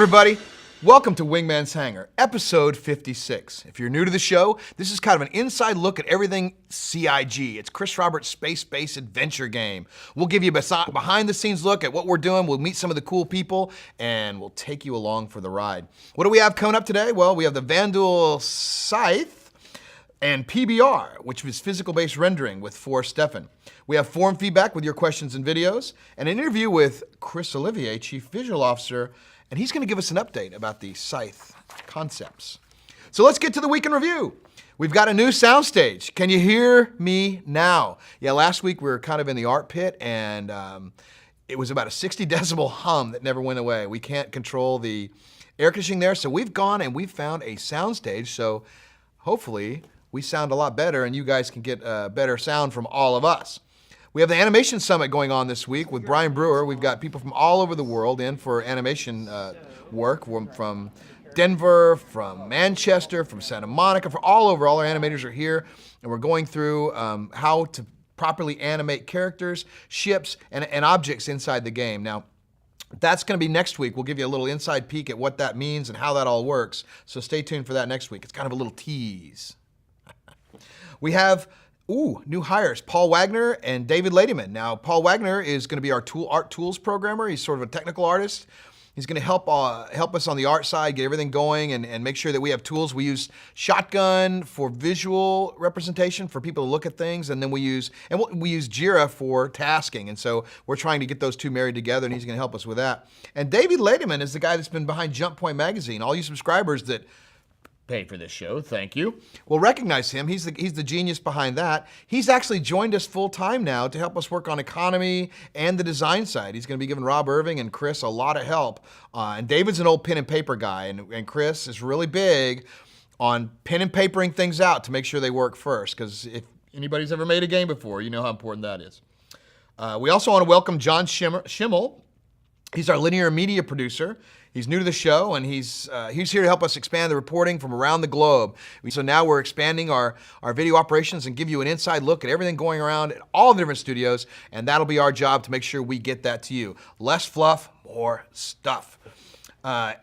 everybody. Welcome to Wingman's Hangar, episode 56. If you're new to the show, this is kind of an inside look at everything CIG. It's Chris Roberts' space-based adventure game. We'll give you a behind-the-scenes look at what we're doing. We'll meet some of the cool people, and we'll take you along for the ride. What do we have coming up today? Well, we have the Vanduul Scythe and PBR, which is physical-based rendering with Stefan. We have forum feedback with your questions and videos, and an interview with Chris Olivia, Chief Visual Officer, and he's going to give us an update about the Scythe concepts. So let's get to the week in review. We've got a new soundstage. Can you hear me now? Yeah, last week we were kind of in the art pit, and it was about a 60 decibel hum that never went away. We can't control the air conditioning there, so we've gone and we've found a soundstage, so hopefully we sound a lot better and you guys can get better sound from all of us. We have the Animation Summit going on this week with Brian Brewer. We've got people from all over the world in for animation work, from Denver, from Manchester, from Santa Monica, from all over. All our animators are here, and we're going through how to properly animate characters, ships, and objects inside the game. Now, that's going to be next week. We'll give you a little inside peek at what that means and how that all works, so stay tuned for that next week. It's kind of a little tease. We have new hires, Paul Wagner and David Ladyman. Now, Paul Wagner is going to be our art tools programmer. He's sort of a technical artist. He's going to help us on the art side, get everything going, and make sure that we have tools. We use Shotgun for visual representation for people to look at things, and then we use Jira for tasking. And so we're trying to get those two married together, and he's going to help us with that. And David Ladyman is the guy that's been behind Jump Point Magazine. All you subscribers that pay for this show, thank you, will recognize him. He's the genius behind that. He's actually joined us full time now to help us work on economy and the design side. He's going to be giving Rob Irving and Chris a lot of help. And David's an old pen and paper guy, and Chris is really big on pen and papering things out to make sure they work first, because if anybody's ever made a game before, you know how important that is. We also want to welcome John Schimmel. He's our linear media producer. He's new to the show, and he's here to help us expand the reporting from around the globe. So now we're expanding our video operations and give you an inside look at everything going around at all the different studios, and that'll be our job to make sure we get that to you. Less fluff, more stuff. And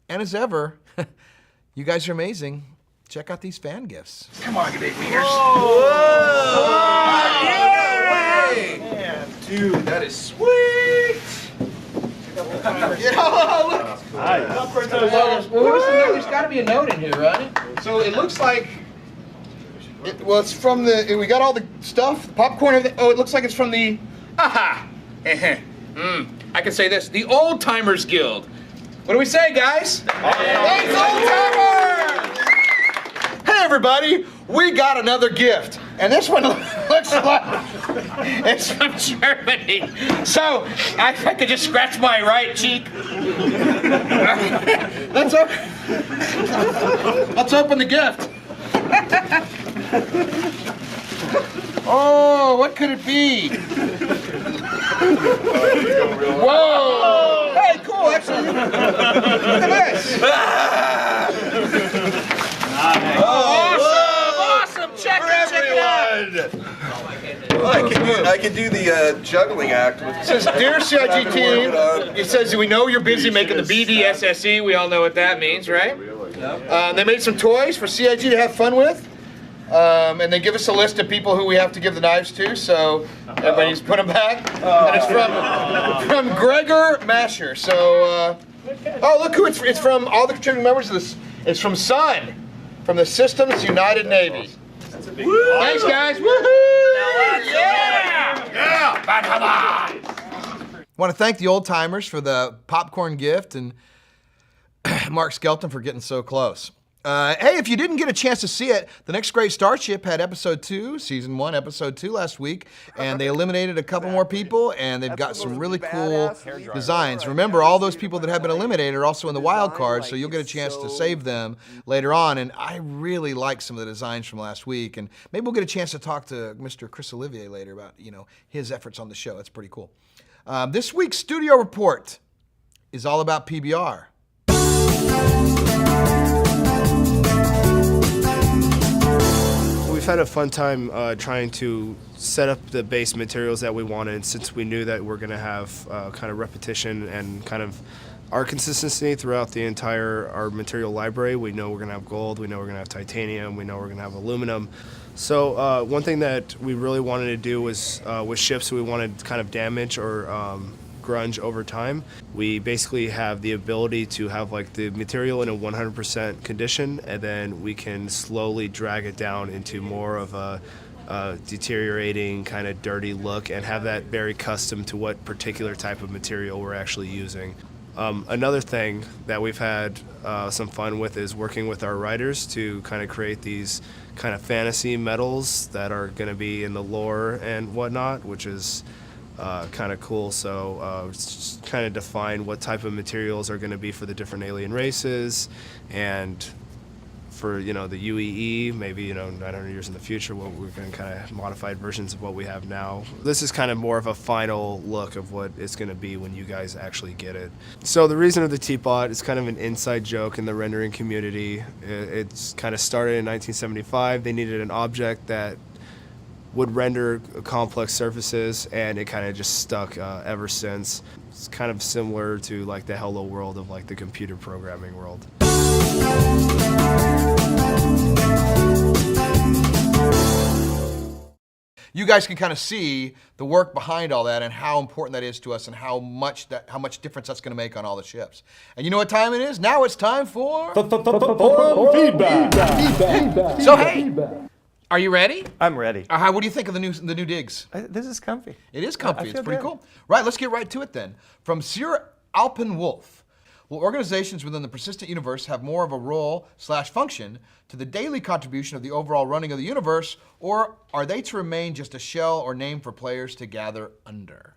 as ever, you guys are amazing. Check out these fan gifts. Come on, you big meters. Whoa! Yeah! Man, dude, that is sweet. Yeah, look. There's got to be a note in here, right? So it looks like, it's from we got all the stuff, the popcorn, everything. Oh, it looks like it's from the, I can say this, the Old Timers Guild. What do we say, guys? Thanks, Old Timers! Hey, everybody, we got another gift. And this one looks like it's from Germany. So I could just scratch my right cheek. Let's open the gift. Oh, what could it be? Whoa! Hey, cool, actually. Look at this. Awesome! Check it out! I can do the juggling act. It says, Dear CIG team, it says, we know you're busy making the BDSSE. We all know what that means, right? They made some toys for CIG to have fun with. And they give us a list of people who we have to give the knives to, so everybody needs to put them back. And it's from Gregor Masher. So, look who it's from, all the contributing members of this. It's from Sun, from the Systems United Navy. Thanks, guys. Woohoo! Yeah! I want to thank the Old Timers for the popcorn gift and Mark Skelton for getting so close. Hey, if you didn't get a chance to see it, The Next Great Starship had episode 2, season 1, episode 2 last week, and they eliminated a couple more people, and they've got some really cool designs. Remember, all those people that have been eliminated are also in the wild card, so you'll get a chance to save them later on, and I really like some of the designs from last week, and maybe we'll get a chance to talk to Mr. Chris Olivia later about, his efforts on the show. That's pretty cool. This week's studio report is all about PBR. We've had a fun time trying to set up the base materials that we wanted, since we knew that we're going to have kind of repetition and kind of our consistency throughout the entire our material library. We know we're going to have gold, we know we're going to have titanium, we know we're going to have aluminum. So one thing that we really wanted to do was with ships we wanted kind of damage or grunge over time. We basically have the ability to have like the material in a 100% condition, and then we can slowly drag it down into more of a deteriorating kind of dirty look and have that very custom to what particular type of material we're actually using. Another thing that we've had some fun with is working with our writers to kind of create these kind of fantasy metals that are going to be in the lore and whatnot, which is kind of cool. So just kind of define what type of materials are going to be for the different alien races, and for the UEE, maybe 900 years in the future, what we're going to kind of modified versions of what we have now. This is kind of more of a final look of what it's going to be when you guys actually get it. So the reason of the teapot is kind of an inside joke in the rendering community. It's kind of started in 1975. They needed an object that would render complex surfaces, and it kind of just stuck ever since. It's kind of similar to like the hello world of like the computer programming world. You guys can kind of see the work behind all that and how important that is to us and how much difference that's going to make on all the ships. And you know what time it is? Now it's time for feedback. So hey, are you ready? I'm ready. What do you think of the new digs? This is comfy. It is comfy. It's feel pretty good. cool. Right, let's get right to it then. From Sir Alpenwolf. Will organizations within the persistent universe have more of a role/function to the daily contribution of the overall running of the universe, or are they to remain just a shell or name for players to gather under?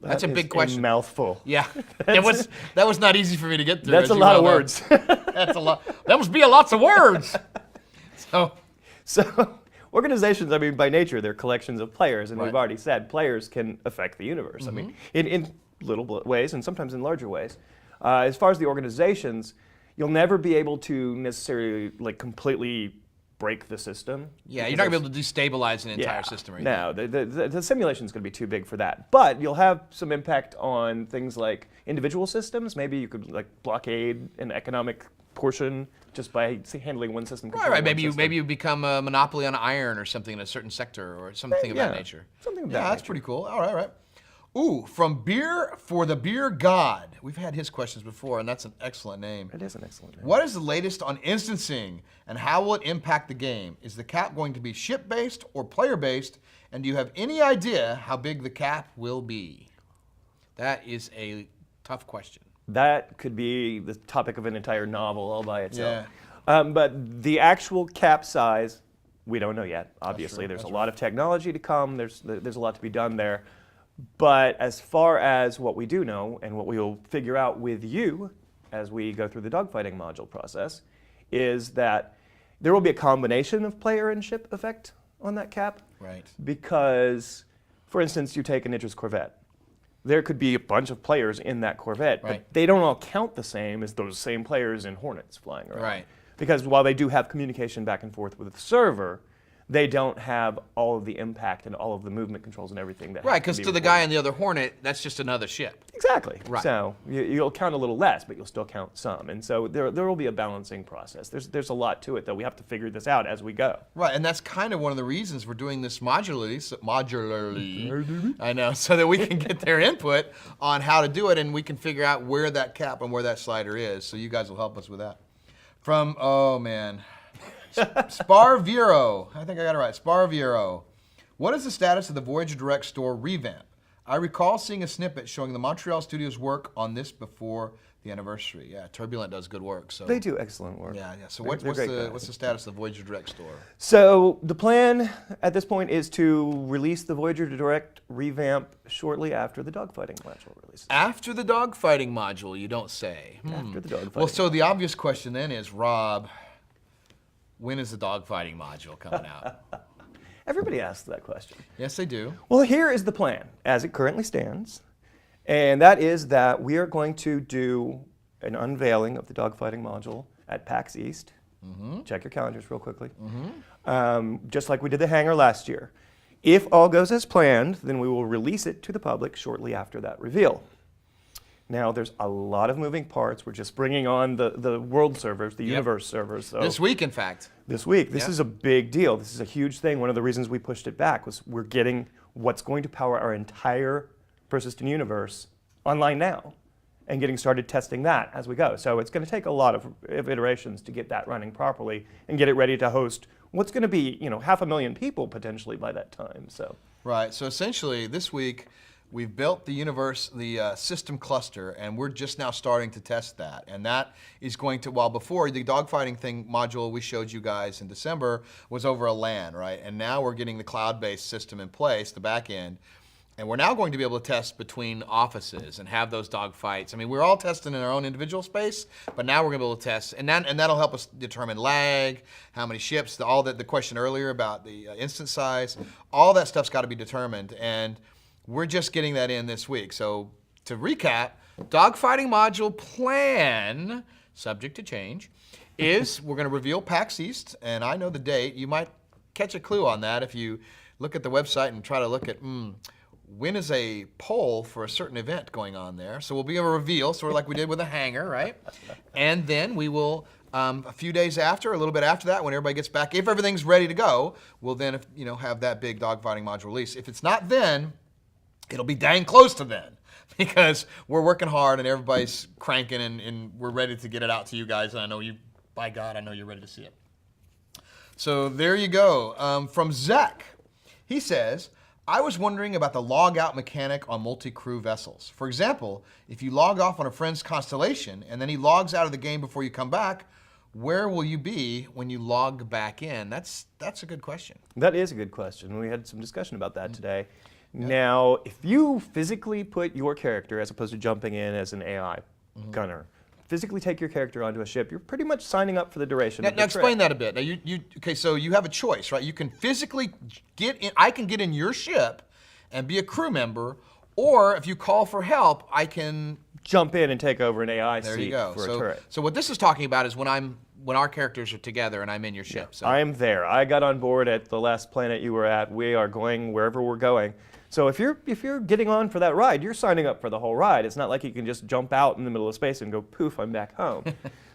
That's a big question. A mouthful. Yeah, that was not easy for me to get through. That's a lot of words. That's a lot. That must be lots of words. So organizations, I mean, by nature, they're collections of players, and Right. we've already said players can affect the universe. I mean, in little ways and sometimes in larger ways. As far as the organizations, you'll never be able to necessarily like completely break the system. Yeah, you're not going to be able to destabilize an entire system right now. No, the simulation is going to be too big for that. But you'll have some impact on things like individual systems. Maybe you could like blockade an economic portion just by handling one system. Right. Maybe you become a monopoly on iron or something in a certain sector or something of that nature. Something of that Yeah, that's nature. pretty cool. All right. Ooh, from Beer for the Beer God. We've had his questions before, and that's an excellent name. It is an excellent name. What is the latest on instancing, and how will it impact the game? Is the cap going to be ship-based or player-based? And do you have any idea how big the cap will be? That is a tough question. That could be the topic of an entire novel all by itself. Yeah. But the actual cap size, we don't know yet. Obviously, there's a lot of technology to come. There's a lot to be done there. But as far as what we do know, and what we will figure out with you as we go through the dogfighting module process, is that there will be a combination of player and ship effect on that cap. Right. Because, for instance, you take a Nitrous Corvette. There could be a bunch of players in that Corvette, Right. but they don't all count the same as those same players in Hornets flying around. Right. Because while they do have communication back and forth with the server, they don't have all of the impact and all of the movement controls and everything that Right, has because be to the reported. guy in the other Hornet, that's just another ship. Exactly. Right. So you'll count a little less, but you'll still count some. And so there will be a balancing process. There's a lot to it, though. We have to figure this out as we go. Right, and that's kind of one of the reasons we're doing this modularly, I know, so that we can get their input on how to do it, and we can figure out where that cap and where that slider is. So you guys will help us with that. From, oh man, Sparviro, I think I got it right, Sparviro. What is the status of the Voyager Direct store revamp? I recall seeing a snippet showing the Montreal studios work on this before the anniversary. Yeah, Turbulent does good work. So They do excellent work. Yeah. So They're great guys. what's the status of the Voyager Direct store? So the plan at this point is to release the Voyager Direct revamp shortly after the dogfighting module release. After the dogfighting module, you don't say. After the dogfighting. Well, so the obvious question then is, Rob, when is the dogfighting module coming out? Everybody asks that question. Yes, they do. Well, here is the plan as it currently stands, and that is that we are going to do an unveiling of the dogfighting module at PAX East. Check your calendars real quickly. Just like we did the Hangar last year. If all goes as planned, then we will release it to the public shortly after that reveal. Now, there's a lot of moving parts. We're just bringing on the world servers, the universe servers. So This week, in fact. this week. This is a big deal. This is a huge thing. One of the reasons we pushed it back was we're getting what's going to power our entire persistent universe online now and getting started testing that as we go. So it's going to take a lot of iterations to get that running properly and get it ready to host what's going to be, 500,000 people potentially by that time. So Right. So essentially, this week, we've built the universe, the system cluster, and we're just now starting to test that. And that is going to, while before the dogfighting thing module we showed you guys in December was over a LAN, right? And now we're getting the cloud-based system in place, the back end. And we're now going to be able to test between offices and have those dogfights. I mean, we're all testing in our own individual space, but now we're going to be able to test, and that'll help us determine lag, how many ships, the question earlier about the instance size, all that stuff's got to be determined, and we're just getting that in this week. So to recap, dogfighting module plan, subject to change, is we're going to reveal PAX East, and I know the date. You might catch a clue on that if you look at the website and try to look at, when is a poll for a certain event going on there? So we'll be able to reveal, sort of like we did with a Hangar, right? And then we will, a few days after, a little bit after that, when everybody gets back, if everything's ready to go, we'll then, have that big dogfighting module release. If it's not then, it'll be dang close to then, because we're working hard and everybody's cranking and we're ready to get it out to you guys. And I know you, by God, I know you're ready to see it. So there you go. From Zach, he says, I was wondering about the log out mechanic on multi-crew vessels. For example, if you log off on a friend's constellation and then he logs out of the game before you come back, where will you be when you log back in? That's a good question. that is a good question. We had some discussion about that today. Now, if you physically put your character, as opposed to jumping in as an AI gunner, physically take your character onto a ship, you're pretty much signing up for the duration of the Now trip. explain that a bit. Now okay, so you have a choice, right? You can physically get in, I can get in your ship and be a crew member, or if you call for help, I can Jump in and take over an AI there seat you go. for a turret. So what this is talking about is when our characters are together and I'm in your ship. So I am there. I got on board at the last planet you were at. We are going wherever we're going. So if you're getting on for that ride, you're signing up for the whole ride. It's not like you can just jump out in the middle of space and go, poof, I'm back home.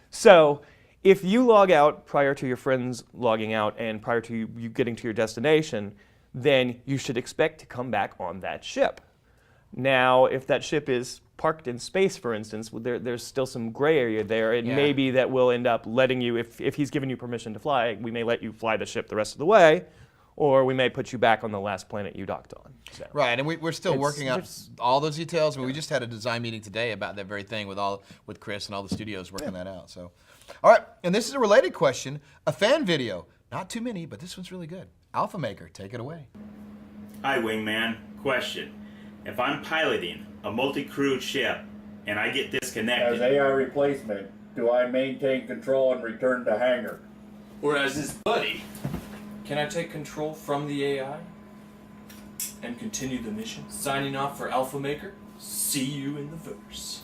So if you log out prior to your friends logging out and prior to you getting to your destination, then you should expect to come back on that ship. Now, if that ship is parked in space, for instance, there's still some gray area there. It may be that we'll end up letting you, if he's given you permission to fly, we may let you fly the ship the rest of the way, or we may put you back on the last planet you docked on. So. right, and we're still working out all those details. I mean, we just had a design meeting today about that very thing with Chris and all the studios working that out. So, all right, and this is a related question, a fan video. Not too many, but this one's really good. Alpha Maker, take it away. Hi, Wingman. Question. If I'm piloting a multi-crewed ship and I get As disconnected, AI replacement, do I maintain control and return to Hangar? Or as his buddy, can I take control from the AI and continue the mission? Signing off for Alpha Maker. See you in the verse.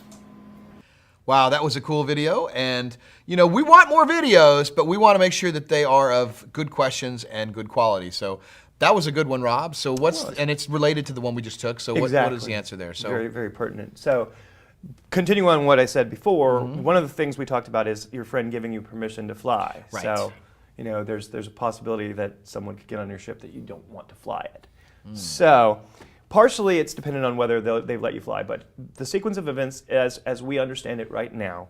Wow, that was a cool video, and we want more videos, but we want to make sure that they are of good questions and good quality. So that was a good one, Rob. So and it's related to the one we just took. So what is the answer there? So very, very pertinent. So continuing on what I said before, one of the things we talked about is your friend giving you permission to fly. Right. So there's a possibility that someone could get on your ship that you don't want to fly it. So partially it's dependent on whether they've let you fly, but the sequence of events as we understand it right now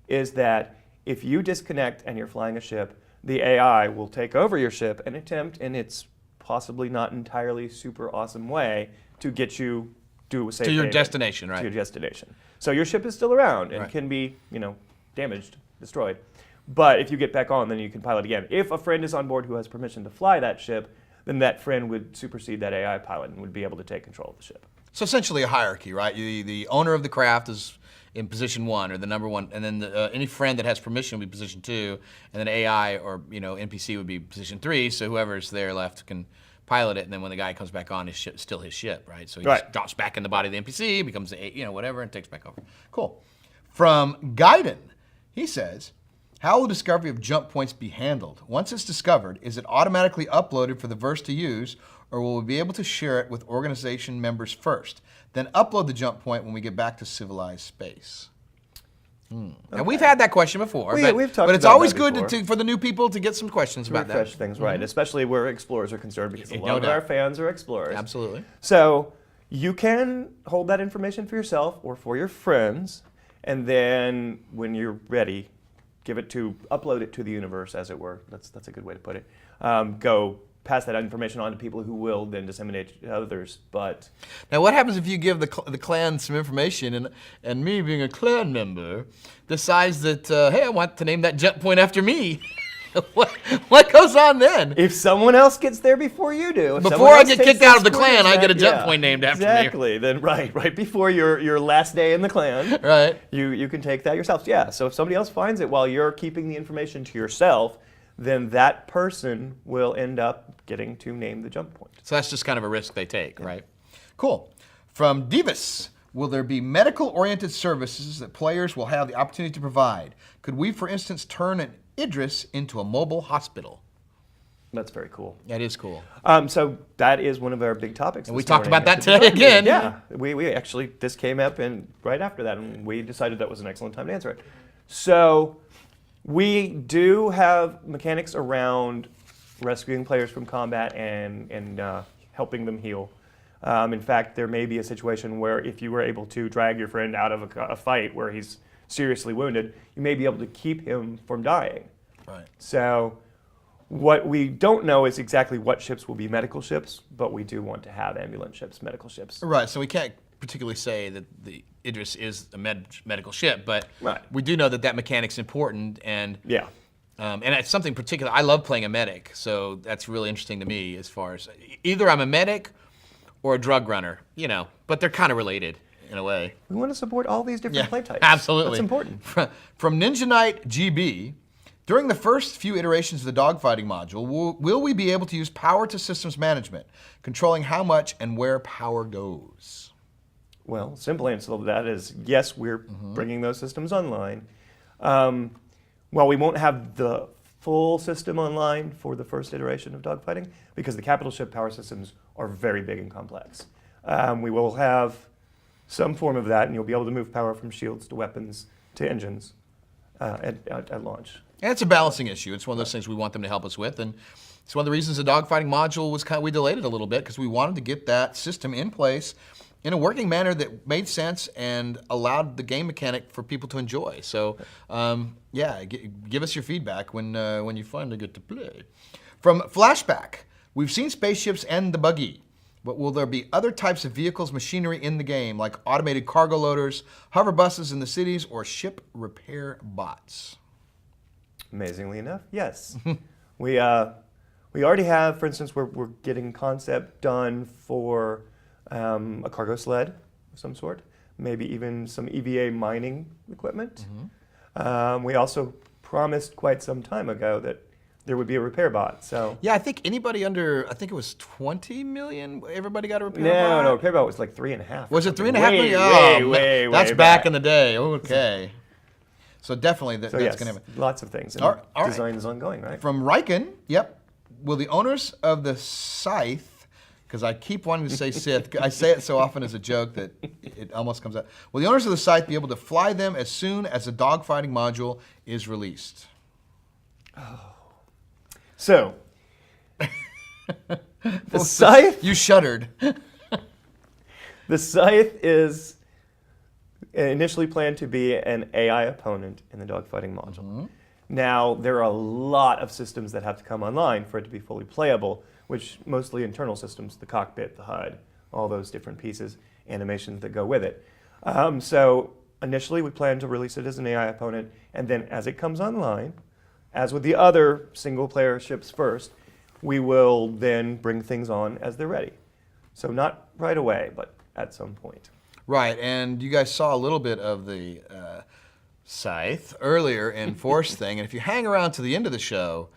is that if you disconnect and you're flying a ship, the AI will take over your ship and attempt in its possibly not entirely super awesome way to get you to a safe to your haven, destination, right? to your destination. So your ship is still around and Right. can be, damaged, destroyed. But if you get back on, then you can pilot again. If a friend is on board who has permission to fly that ship, then that friend would supersede that AI pilot and would be able to take control of the ship. So essentially a hierarchy, right? The owner of the craft is in position 1 or the number 1, and then any friend that has permission would be position 2, and then AI or NPC would be position 3. So whoever's there left can pilot it, and then when the guy comes back on, his ship still his ship, right? So he just drops back in the body of the NPC, becomes whatever, and takes back over. Cool. From Gardiner, he says, how will discovery of jump points be handled? Once it's discovered, is it automatically uploaded for the verse to use, or will we be able to share it with organization members first, then upload the jump point when we get back to civilized space? And we've had that question before, we've talked but it's about always that good before. for the new people to get some questions about that. Refresh things, right? Especially where explorers are concerned, because a lot No of doubt. our fans are explorers. Absolutely. So you can hold that information for yourself or for your friends, and then when you're ready, upload it to the universe, as it were. That's a good way to put it. Go pass that information on to people who will then disseminate it to others. But Now, what happens if you give the clan some information, and me, being a clan member, decides that, hey, I want to name that jump point after me? What goes on then? if someone else gets there before you do, if Before someone I else get takes kicked that out of the square clan, I get a exact- jump point named after me. Exactly. Then right before your last day in the clan, Right. you can take that yourself. Yeah. So if somebody else finds it while you're keeping the information to yourself, then that person will end up getting to name the jump point. So that's just kind of a risk they take, right? Cool. From Divas, will there be medical-oriented services that players will have the opportunity to provide? Could we, for instance, turn an Idris into a mobile hospital? That's very cool. That is cool. So that is one of our big topics. And we this talked morning about at that the today design meeting. again. Yeah, we actually, this came up right after that, and we decided that was an excellent time to answer it. So we do have mechanics around rescuing players from combat and helping them heal. In fact, there may be a situation where if you were able to drag your friend out of a fight where he's seriously wounded, you may be able to keep him from dying. Right. So what we don't know is exactly what ships will be medical ships, but we do want to have ambulance ships, medical ships. Right, so we can't particularly say that the Idris is a medical ship, but Right. we do know that mechanic's important, and Yeah. and it's something particular. I love playing a medic, so that's really interesting to me as far as either I'm a medic or a drug runner, but they're kind of related in a way. We want to support all these different play types. Absolutely. That's important. From Ninja Knight GB, during the first few iterations of the dogfighting module, will we be able to use power to systems management, controlling how much and where power goes? Well, simple answer to that is yes, we're bringing those systems online. Well, we won't have the full system online for the first iteration of dogfighting because the capital ship power systems are very big and complex. We will have some form of that, and you'll be able to move power from shields to weapons to engines at launch. And it's a balancing issue. It's one of those things we want them to help us with, and it's one of the reasons the dogfighting module was we delayed it a little bit because we wanted to get that system in place in a working manner that made sense and allowed the game mechanic for people to enjoy. So, give us your feedback when you finally get to play. From Flashback, we've seen spaceships and the buggy, but will there be other types of vehicles, machinery in the game, like automated cargo loaders, hover buses in the cities, or ship repair bots? Amazingly enough, yes. We already have, for instance, we're getting concept done for a cargo sled of some sort, maybe even some EVA mining equipment. We also promised quite some time ago that there would be a repair bot. So Yeah, I think anybody under, I think it was 20 million, everybody got a repair bot? no, repair bot was like 3.5. Was it 3.5 Way, million? way, That's way back in the day. Okay. So definitely So that's yes, going to happen. lots of things. And All right. design is ongoing, right? From Riken, yep. Will the owners of the Scythe, because I keep wanting to say Sith, I say it so often as a joke that it almost comes out. Will the owners of the Scythe be able to fly them as soon as the dogfighting module is released? So, the Scythe. You shuddered. The Scythe is initially planned to be an AI opponent in the dogfighting module. Now, there are a lot of systems that have to come online for it to be fully playable, which mostly internal systems, the cockpit, the HUD, all those different pieces, animations that go with it. So initially, we plan to release it as an AI opponent, and then as it comes online, as with the other single-player ships first, we will then bring things on as they're ready. So not right away, but at some point. Right, and you guys saw a little bit of the Scythe earlier in Force Thing, and if you hang around to the end of the show,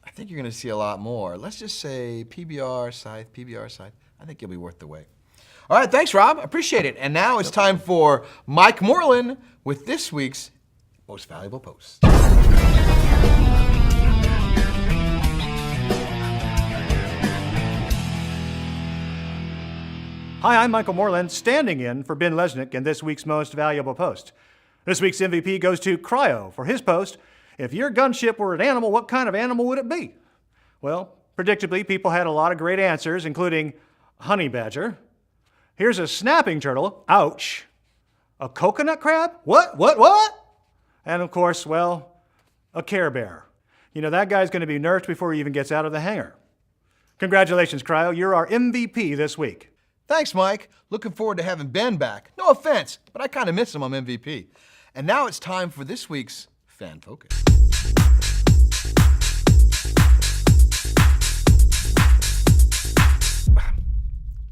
I think you're going to see a lot more. Let's just say PBR Scythe. I think you'll be worth the wait. All right, thanks, Rob. Appreciate it. And now it's time for Mike Morlan with this week's Most Valuable Post. Hi, I'm Michael Morlan, standing in for Ben Lesnick in this week's Most Valuable Post. This week's MVP goes to CRYO for his post, "If your gunship were an animal, what kind of animal would it be?" Well, predictably, people had a lot of great answers, including honey badger. Here's a snapping turtle, ouch. A coconut crab, what? And of course, well, a Care Bear. You know, that guy's going to be nerfed before he even gets out of the hangar. Congratulations, CRYO, you're our MVP this week. Thanks, Mike. Looking forward to having Ben back. No offense, but I kind of miss him on MVP. And now it's time for this week's Fan Focus.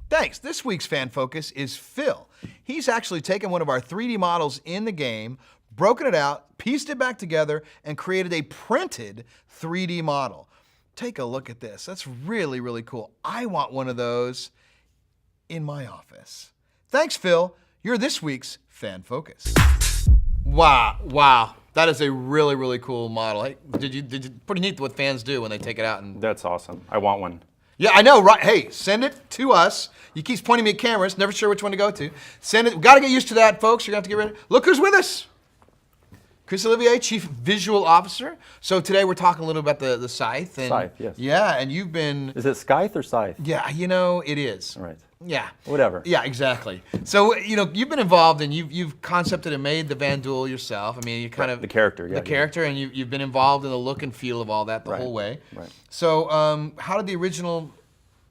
Thanks. This week's Fan Focus is Phil. He's actually taken one of our 3D models in the game, broken it out, pieced it back together, and created a printed 3D model. Take a look at this. That's really, really cool. I want one of those in my office. Thanks, Phil. You're this week's Fan Focus. Wow. That is a really, really cool model. Hey, did you pretty neat what fans do when they take it out and... That's awesome. I want one. Yeah, I know, right? Hey, send it to us. You keep pointing me at cameras, never sure which one to go to. Send it. Got to get used to that, folks. You're going to have to get ready. Look who's with us. Chris Olivia, Chief Visual Officer. So today we're talking a little about the Scythe. And, Scythe, yes. Yeah, and you've been... Is it Scythe or Scythe? Yeah, you know, it is. Right. Yeah. Whatever. Yeah, exactly. So, you know, you've been involved and you've concepted and made the Vanduul yourself. I mean, you kind of... The character, yeah. The character, and you've been involved in the look and feel of all that the whole way. Right. So, how did the original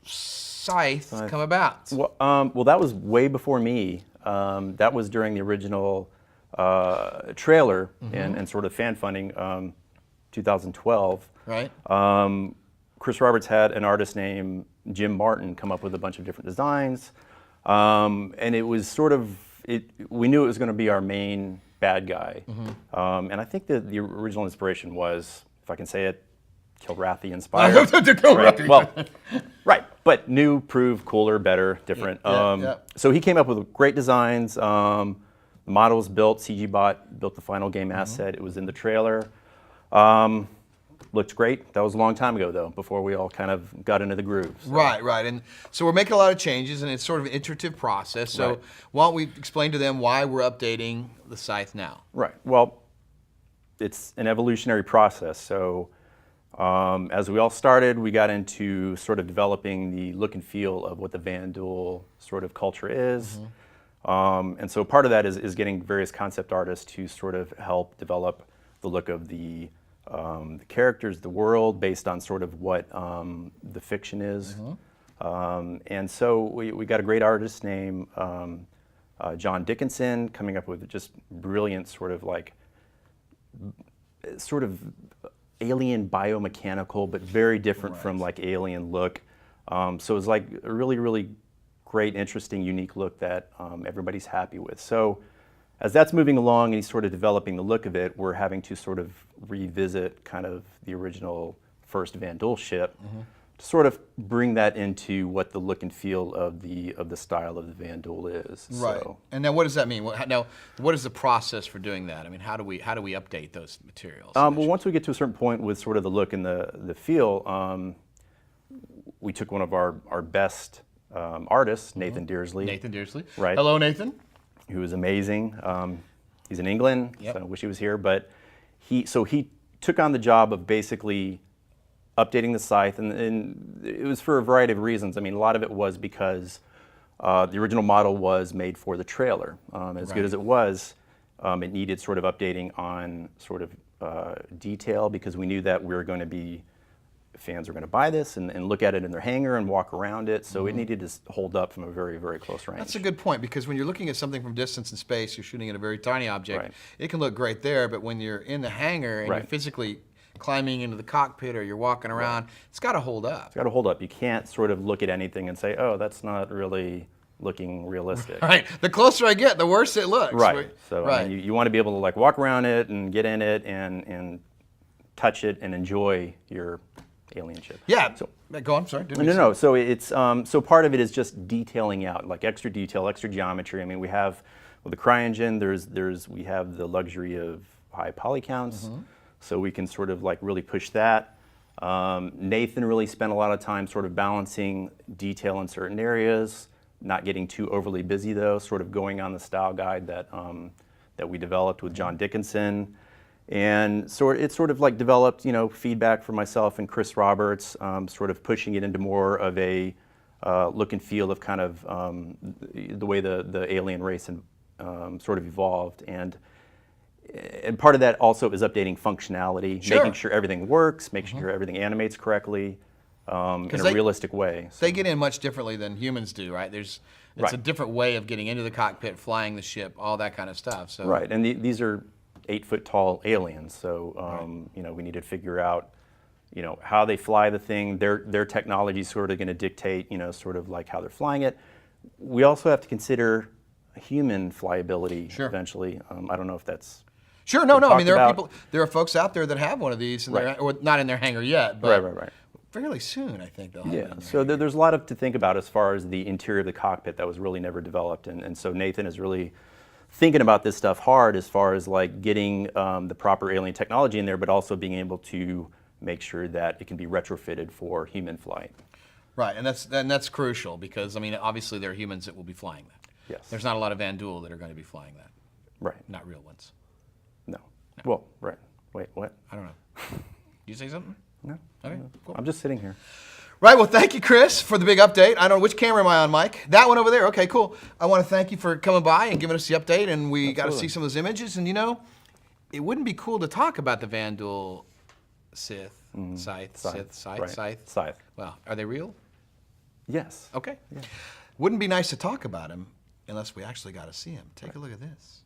Scythe come about? Well, that was way before me. That was during the original trailer and sort of fan funding, 2012. Right. Chris Roberts had an artist named Jim Martin come up with a bunch of different designs, and it was sort of, we knew it was going to be our main bad guy. And I think that the original inspiration was, if I can say it, Kilrathi inspired. Right. Well, right, but new, proved, cooler, better, different. So he came up with great designs. The model was built, CGBot built the final game asset. It was in the trailer. Looked great. That was a long time ago, though, before we all kind of got into the groove. So. Right. And so we're making a lot of changes, and it's sort of an iterative process. So why don't we explain to them why we're updating the Scythe now? Right. Well, it's an evolutionary process. So as we all started, we got into sort of developing the look and feel of what the Vanduul sort of culture is. And so part of that is getting various concept artists to sort of help develop the look of the characters, the world, based on sort of what the fiction is. And so we got a great artist named John Dickinson coming up with just brilliant sort of alien biomechanical, but very different from like alien look. So it was like a really, really great, interesting, unique look that everybody's happy with. So as that's moving along and he's sort of developing the look of it, we're having to sort of revisit kind of the original first Vanduul ship to sort of bring that into what the look and feel of the style of the Vanduul is. Right. So. And now what does that mean? Now, what is the process for doing that? I mean, how do we update those materials? Well, once we get to a certain point with sort of the look and the feel, we took one of our best artists, Nathan Dearsley. Nathan Dearsley. Right. Hello, Nathan. Who is amazing. He's in England, so I wish he was here. But he took on the job of basically updating the Scythe, and it was for a variety of reasons. I mean, a lot of it was because the original model was made for the trailer. As good as it was, it needed sort of updating on sort of detail, because we knew that we were going to be fans are going to buy this and look at it in their hangar and walk around it, so it needed to hold up from a very, very close range. That's a good point, because when you're looking at something from distance in space, you're shooting at a very tiny object. It can look great there, but when you're in the hangar and you're physically climbing into the cockpit or you're walking around, it's got to hold up. It's got to hold up. You can't sort of look at anything and say, oh, that's not really looking realistic. Right. The closer I get, the worse it looks. Right. So I mean, you want to be able to like walk around it and get in it and touch it and enjoy your alien ship. Yeah. So go on. Sorry. No. So it's so part of it is just detailing out, like extra detail, extra geometry. I mean, we have with the CryEngine, we have the luxury of high poly counts, so we can sort of like really push that. Nathan really spent a lot of time sort of balancing detail in certain areas, not getting too overly busy though, sort of going on the style guide that that we developed with John Dickinson. And so it sort of like developed, you know, feedback from myself and Chris Roberts, sort of pushing it into more of a look and feel of kind of the way the alien race sort of evolved. And part of that also is updating functionality, making sure everything works, making sure everything animates correctly in a realistic way. So. They get in much differently than humans do, right? It's a different way of getting into the cockpit, flying the ship, all that kind of stuff. So. Right, and these are 8-foot tall aliens, so you know, we need to figure out, you know, how they fly the thing. Their technology is sort of going to dictate, you know, sort of like how they're flying it. We also have to consider human flyability eventually. I don't know if that's no. I mean, there are folks out there that have one of these, and they're not in their hangar yet, but right. fairly soon, I think they'll have it in their so there's a lot to think about as far as the interior of the cockpit that was really never developed, and so Nathan is really thinking about this stuff hard as far as like getting the proper alien technology in there, but also being able to make sure that it can be retrofitted for human flight. Right, and that's crucial because, I mean, obviously there are humans that will be flying that. Yes. There's not a lot of Vanduul that are going to be flying that. Right. Not real ones. No. Well, right. Wait, what? I don't know. You say something? No. Okay, cool. I'm just sitting here. Right, well, thank you, Chris, for the big update. I don't know, which camera am I on, Mike? That one over there. Okay, cool. I want to thank you for coming by and giving us the update, and we got to see some of those images. And, you know, it wouldn't be cool to talk about the Vanduul Scythe, Scythe. Well, are they real? Yes. Okay. Yeah. Wouldn't be nice to talk about them unless we actually got to see them. Take a look at this.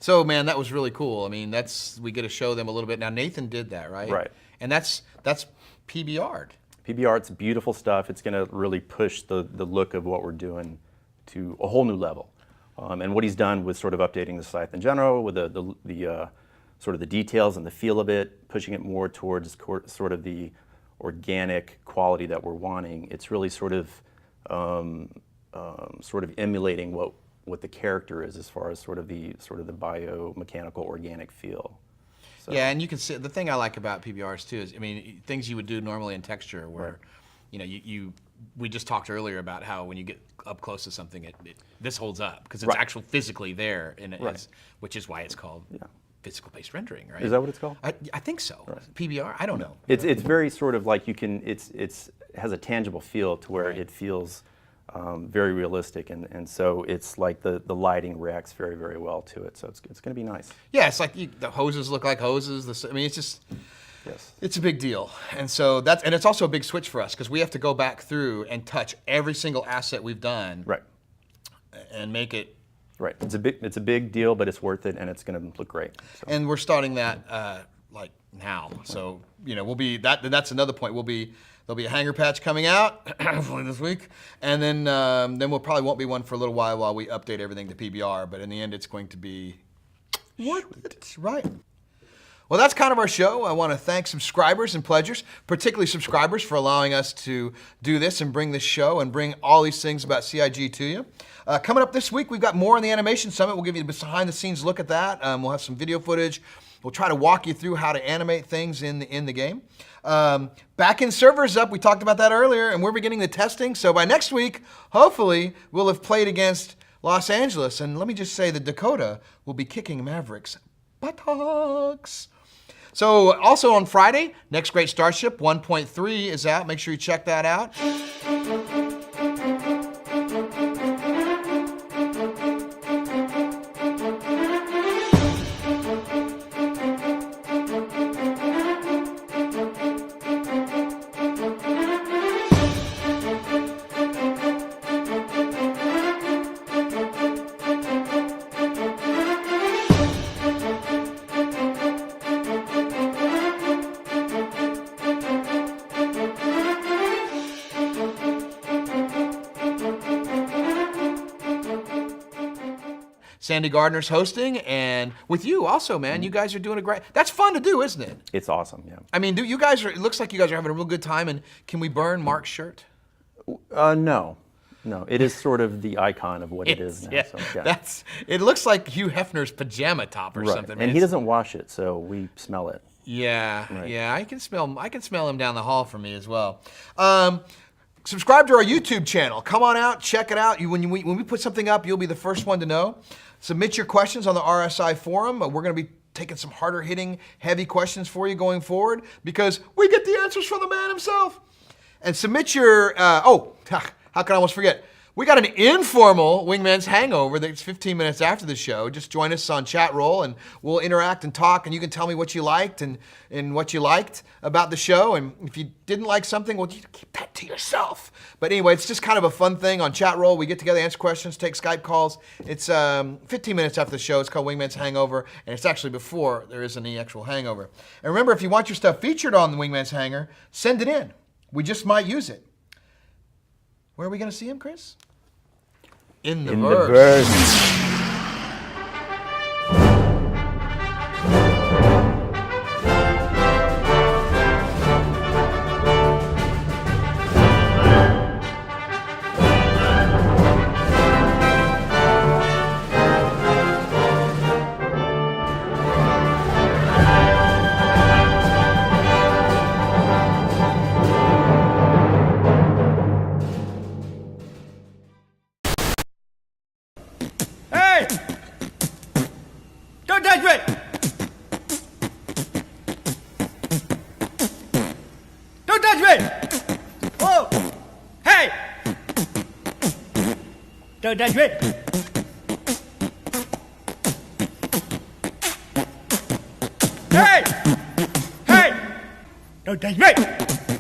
So, man, that was really cool. I mean, we get to show them a little bit. Now, Nathan did that, right? Right. And that's PBR'd. PBR's beautiful stuff. It's going to really push the look of what we're doing to a whole new level. And what he's done with sort of updating the Scythe in general, with the sort of the details and the feel of it, pushing it more towards sort of the organic quality that we're wanting. It's really sort of emulating what the character is as far as sort of the biomechanical organic feel. So. Yeah, and you can see the thing I like about PBRs too is, I mean, things you would do normally in texture where, you know, we just talked earlier about how when you get up close to something, this holds up because it's actually physically there, and which is why it's called physical-based rendering, right? Is that what it's called? I think so. PBR? I don't know. It's very sort of like you can. It has a tangible feel to where it feels very realistic, and so it's like the lighting reacts very, very well to it. So it's going to be nice. Yeah, it's like the hoses look like hoses. I mean, it's just. Yes. It's a big deal, and so it's also a big switch for us because we have to go back through and touch every single asset we've done, Right. and make it. Right. It's a big deal, but it's worth it, and it's going to look great. So. And we're starting that like now, so we'll be that. That's another point. There'll be a Hangar patch coming out hopefully this week, and then we'll probably won't be one for a little while we update everything to PBR. But in the end, it's going to be worth it, right? Well, that's kind of our show. I want to thank subscribers and pledgers, particularly subscribers, for allowing us to do this and bring this show and bring all these things about CIG to you. Coming up this week, we've got more on the Animation Summit. We'll give you a behind-the-scenes look at that. We'll have some video footage. We'll try to walk you through how to animate things in the game. Back-end servers up. We talked about that earlier, and we're beginning the testing. So by next week, hopefully, we'll have played against Los Angeles. And let me just say, the Dakota will be kicking Mavericks' buttocks. So also on Friday, Next Great Starship 1.3 is out. Make sure you check that out. Sandi Gardiner's hosting, and with you also, man. You guys are doing a great. That's fun to do, isn't it? It's awesome, yeah. I mean, you guys are. It looks like you guys are having a real good time. And can we burn Mark's shirt? No. It is sort of the icon of what it is now. Yeah, so, yeah. It looks like Hugh Hefner's pajama top or something. And he doesn't wash it, so we smell it. Yeah, Right. yeah. I can smell him down the hall for me as well. Subscribe to our YouTube channel. Come on out, check it out. When we put something up, you'll be the first one to know. Submit your questions on the RSI forum. We're going to be taking some harder hitting, heavy questions for you going forward because we get the answers from the man himself. And submit your, how could I almost forget? We got an informal Wingman's Hangover that's 15 minutes after the show. Just join us on chat roll and we'll interact and talk, and you can tell me what you liked and what you liked about the show. And if you didn't like something, well, you keep that to yourself. But anyway, it's just kind of a fun thing on chat roll. We get together, answer questions, take Skype calls. It's 15 minutes after the show. It's called Wingman's Hangover, and it's actually before there is any actual hangover. And remember, if you want your stuff featured on the Wingman's Hangar, send it in. We just might use it. Where are we going to see him, Chris? In the verse. Don't touch me! Don't touch me! Whoa! Hey! Don't touch me! Hey! Hey! Don't touch me!